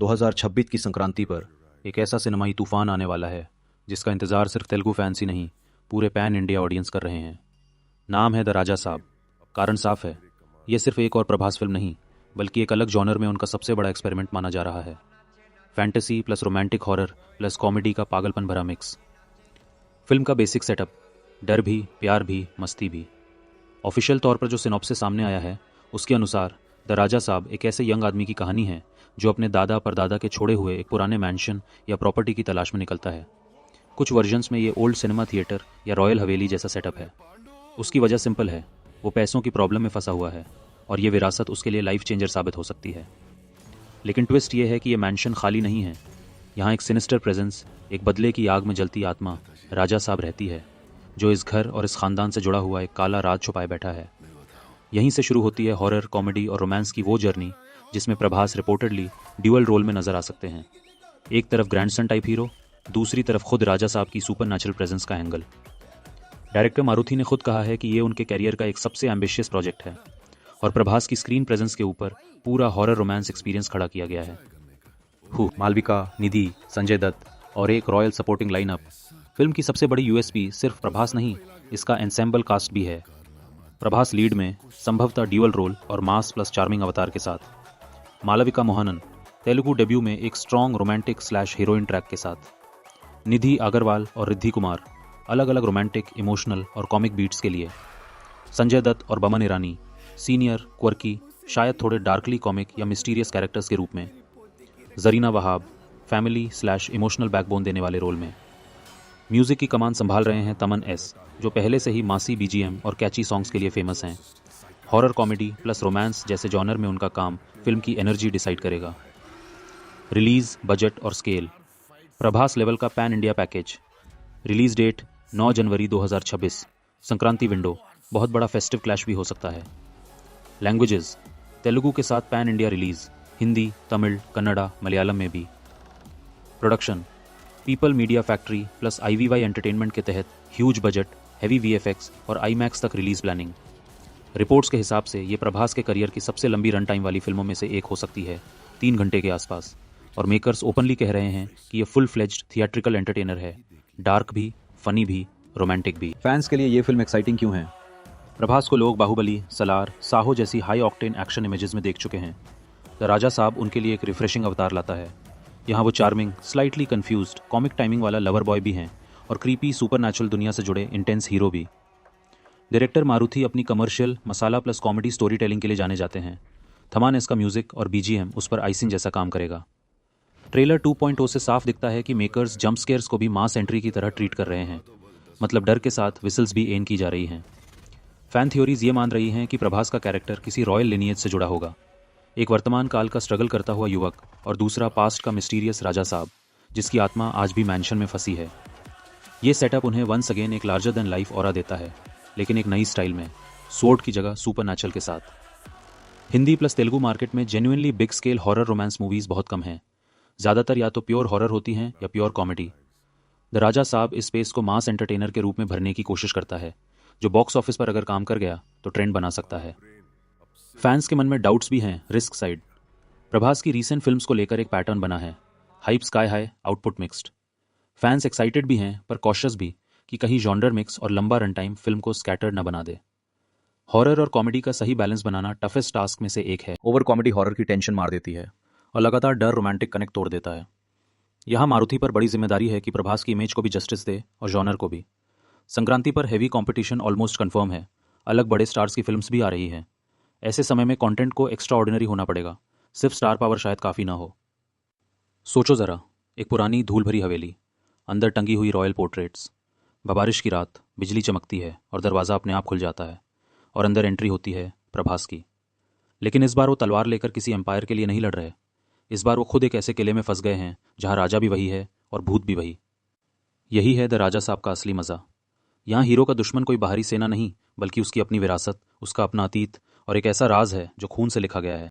2026 की संक्रांति पर एक ऐसा सिनेमाई तूफान आने वाला है जिसका इंतज़ार सिर्फ तेलुगु फैंस ही नहीं, पूरे पैन इंडिया ऑडियंस कर रहे हैं। नाम है द राजा साहब। कारण साफ है, ये सिर्फ एक और प्रभास फिल्म नहीं, बल्कि एक अलग जॉनर में उनका सबसे बड़ा एक्सपेरिमेंट माना जा रहा है। Fantasy plus romantic horror plus comedy का पागलपन भरा मिक्स। फिल्म का बेसिक सेटअप, डर भी, प्यार भी, मस्ती भी। ऑफिशियल तौर पर जो सिनॉप्सिस सामने आया है उसके अनुसार द राजा साहब एक ऐसे यंग आदमी की कहानी है जो अपने दादा परदादा के छोड़े हुए एक पुराने मैंशन या प्रॉपर्टी की तलाश में निकलता है। कुछ वर्जन्स में ये ओल्ड सिनेमा थिएटर या रॉयल हवेली जैसा सेटअप है। उसकी वजह सिंपल है, वो पैसों की प्रॉब्लम में फंसा हुआ है और ये विरासत उसके लिए लाइफ चेंजर साबित हो सकती है। लेकिन ट्विस्ट ये है कि ये मैंशन खाली नहीं है। यहाँ एक सिनिस्टर प्रेजेंस, एक बदले की आग में जलती आत्मा राजा साहब रहती है, जो इस घर और इस खानदान से जुड़ा हुआ एक काला राज छुपाए बैठा है। यहीं से शुरू होती है हॉरर, कॉमेडी और रोमांस की वो जर्नी जिसमें प्रभास रिपोर्टेडली ड्यूअल रोल में नजर आ सकते हैं। एक तरफ ग्रैंडसन टाइप हीरो, दूसरी तरफ खुद राजा साहब की सुपर नेचुरल प्रेजेंस का एंगल। डायरेक्टर मारुति ने खुद कहा है कि ये उनके कैरियर का एक सबसे एम्बिशियस प्रोजेक्ट है और प्रभास की स्क्रीन प्रेजेंस के ऊपर पूरा हॉरर रोमांस एक्सपीरियंस खड़ा किया गया है। मालविका, निधि, संजय दत्त और एक रॉयल सपोर्टिंग लाइनअप। फिल्म की सबसे बड़ी यूएसपी सिर्फ प्रभास नहीं, इसका एंसेम्बल कास्ट भी है। प्रभास लीड में, संभवतः ड्यूअल रोल और मास प्लस चार्मिंग अवतार के साथ। मालविका मोहनन तेलुगु डेब्यू में एक strong romantic slash heroine track के साथ। निधि अग्रवाल और रिद्धि कुमार अलग अलग रोमांटिक, इमोशनल और कॉमिक बीट्स के लिए। संजय दत्त और बमन ईरानी सीनियर, क्वर्की, शायद थोड़े डार्कली कॉमिक या मिस्टीरियस कैरेक्टर्स के रूप में। Zarina Wahab family slash emotional backbone देने वाले रोल में। म्यूजिक की कमान संभाल रहे हैं तमन एस, जो पहले से ही मासी बीजीएम और कैची सॉन्ग्स के लिए फेमस हैं। हॉरर, कॉमेडी प्लस रोमांस जैसे जॉनर में उनका काम फिल्म की एनर्जी डिसाइड करेगा। रिलीज, बजट और स्केल, प्रभास लेवल का pan India package. Release date 9 जनवरी 2026, संक्रांति विंडो, बहुत बड़ा फेस्टिव क्लैश भी हो सकता है। लैंग्वेजेस, तेलुगु के साथ pan India release, Hindi, Tamil, Kannada, Malayalam में भी। Production, people media factory plus IVY entertainment के तहत ह्यूज बजट, हैवी VFX और IMAX तक रिलीज प्लानिंग। रिपोर्ट्स के हिसाब से ये प्रभास के करियर की सबसे लंबी रन टाइम वाली फिल्मों में से एक हो सकती है, 3 घंटे के आसपास। और मेकर्स ओपनली कह रहे हैं कि ये फुल फ्लेज्ड थिएट्रिकल एंटरटेनर है, डार्क भी, फनी भी, रोमांटिक भी। फैंस के लिए ये फिल्म एक्साइटिंग क्यों है? प्रभास को लोग बाहुबली, सलार, साहो जैसी हाई ऑक्टेन एक्शन इमेजेस में देख चुके हैं। द राजा साहब उनके लिए एक रिफ्रेशिंग अवतार लाता है। यहाँ वो charming, slightly confused, comic timing वाला लवर बॉय भी हैं और क्रीपी सुपरनैचुरल दुनिया से जुड़े इंटेंस हीरो भी। डायरेक्टर मारुति अपनी कमर्शियल, मसाला प्लस कॉमेडी स्टोरी टेलिंग के लिए जाने जाते हैं। थमान इसका म्यूजिक और BGM उस पर आइसिंग जैसा काम करेगा। ट्रेलर 2.0 से साफ दिखता है कि मेकर्स जंप स्केयर्स को भी मास एंट्री की तरह ट्रीट कर रहे हैं, मतलब डर के साथ विसल्स भी एन की जा रही हैं। फैन थ्योरीज ये मान रही हैं कि प्रभास का कैरेक्टर किसी रॉयल लिनियज से जुड़ा होगा, एक वर्तमान काल का स्ट्रगल करता हुआ युवक और दूसरा पास्ट का मिस्टीरियस राजा साहब जिसकी आत्मा आज भी मैंशन में फंसी है। ये सेटअप उन्हें वंस अगेन एक लार्जर देन लाइफ ऑरा देता है, लेकिन एक नई स्टाइल में, स्वॉर्ड की जगह सुपरनैचुरल के साथ। हिंदी प्लस तेलुगु मार्केट में genuinely big scale horror romance movies बहुत कम हैं। ज़्यादातर या तो प्योर हॉरर होती हैं या प्योर कॉमेडी। द राजा साहब इस स्पेस को मास एंटरटेनर के रूप में भरने की कोशिश करता है, जो बॉक्स ऑफिस पर अगर काम कर गया तो ट्रेंड बना सकता है। फैंस के मन में डाउट्स भी हैं रिस्क साइड। प्रभास की रीसेंट फिल्म्स को लेकर एक पैटर्न बना है, hype sky high, output mixed. Fans excited भी हैं पर कॉशियस भी कि कहीं जॉनर मिक्स और लंबा रन टाइम फिल्म को स्कैटर्ड न बना दे। हॉरर और कॉमेडी का सही बैलेंस बनाना टफेस्ट टास्क में से एक है। ओवर कॉमेडी हॉरर की टेंशन मार देती है और लगातार डर रोमांटिक कनेक्ट तोड़ देता है। यहाँ मारुति पर बड़ी जिम्मेदारी है कि प्रभास की इमेज को भी जस्टिस दे और जॉनर को भी। संक्रांति पर हैवी कंपटीशन ऑलमोस्ट कंफर्म है, अलग बड़े स्टार्स की फिल्म्स भी आ रही हैं। ऐसे समय में कंटेंट को एक्स्ट्रा ऑर्डिनरी होना पड़ेगा, सिर्फ स्टार पावर शायद काफ़ी ना हो। सोचो ज़रा, एक पुरानी धूल भरी हवेली, अंदर टंगी हुई रॉयल पोर्ट्रेट्स, बारिश की रात, बिजली चमकती है और दरवाज़ा अपने आप खुल जाता है और अंदर एंट्री होती है प्रभास की। लेकिन इस बार वो तलवार लेकर किसी एम्पायर के लिए नहीं लड़ रहे। इस बार वो खुद एक ऐसे किले में फंस गए हैं जहाँ राजा भी वही है और भूत भी वही। यही है द राजा साहब का असली मज़ा। यहाँ हीरो का दुश्मन कोई बाहरी सेना नहीं, बल्कि उसकी अपनी विरासत, उसका अपना अतीत और एक ऐसा राज है जो खून से लिखा गया है।